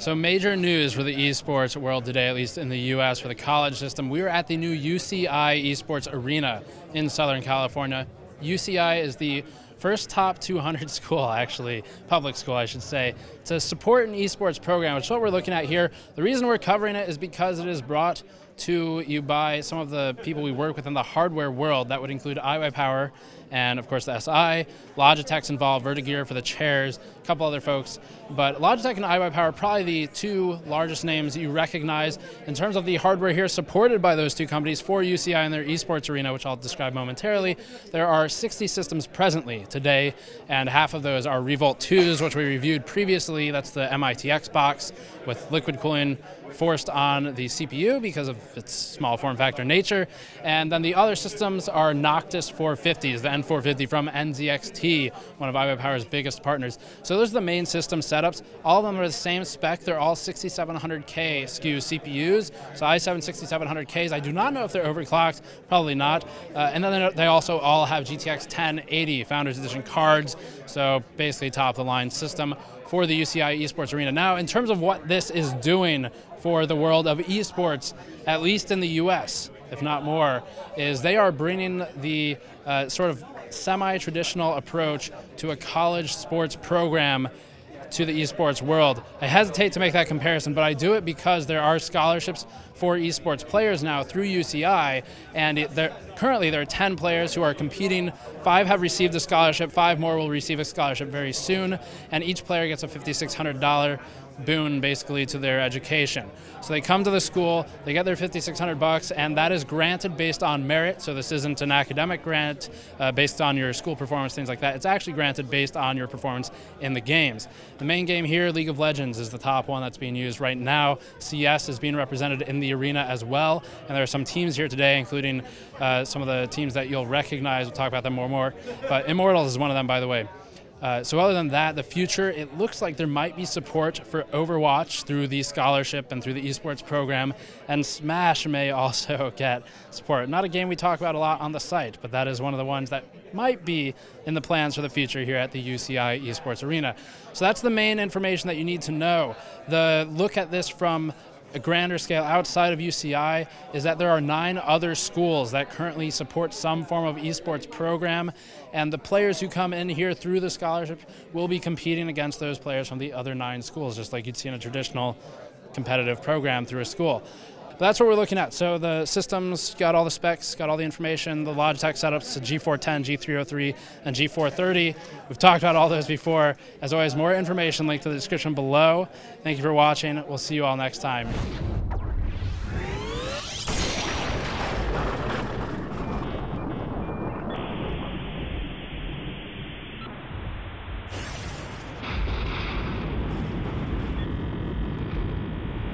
So major news for the esports world today, at least in the US for the college system. We were at the new UCI eSports Arena in Southern California. UCI is the first top 200 school, actually, public school I should say, to support an esports program, which is what we're looking at here. The reason we're covering it is because it is brought to you by some of the people we work with in the hardware world. That would include iBUYPOWER and of course the SI. Logitech's involved, Vertagear for the chairs, a couple other folks. But Logitech and iBUYPOWER are probably the two largest names you recognize in terms of the hardware here supported by those two companies for UCI and their esports arena, which I'll describe momentarily. There are 60 systems presently today, and half of those are Revolt 2s, which we reviewed previously. That's the MIT Xbox with liquid cooling forced on the CPU because of its small form factor nature. And then the other systems are Noctis 450s, the N450 from NZXT, one of iBUYPOWER's biggest partners. So those are the main system setups. All of them are the same spec. They're all 6700K SKU CPUs, so i7 6700Ks. I do not know if they're overclocked, probably not. And then they also all have GTX 1080 Founders Edition cards, so basically top of the line system for the UCI eSports Arena. Now, in terms of what this is doing for the world of esports, at least in the US, if not more, is they are bringing the sort of semi-traditional approach to a college sports program to the esports world. I hesitate to make that comparison, but I do it because there are scholarships for esports players now through UCI, and currently there are 10 players who are competing. 5 have received a scholarship, 5 more will receive a scholarship very soon, and each player gets a $5,600 boon basically to their education. So they come to the school, they get their $5,600, and that is granted based on merit. So this isn't an academic grant based on your school performance, things like that. It's actually granted based on your performance in the games. The main game here, League of Legends, is the top one that's being used right now. CS is being represented in the arena as well, and there are some teams here today, including some of the teams that you'll recognize. We'll talk about them more. But Immortals is one of them, by the way. So other than that, the future, it looks like there might be support for Overwatch through the scholarship and through the esports program, and Smash may also get support. Not a game we talk about a lot on the site, but that is one of the ones that might be in the plans for the future here at the UCI eSports Arena. So that's the main information that you need to know. The look at this from a grander scale outside of UCI is that there are 9 other schools that currently support some form of esports program, and the players who come in here through the scholarship will be competing against those players from the other 9 schools, just like you'd see in a traditional competitive program through a school. But that's what we're looking at. So the system's got all the specs, got all the information, the Logitech setups, the G410, G303, and G430. We've talked about all those before. As always, more information linked to the description below. Thank you for watching. We'll see you all next time.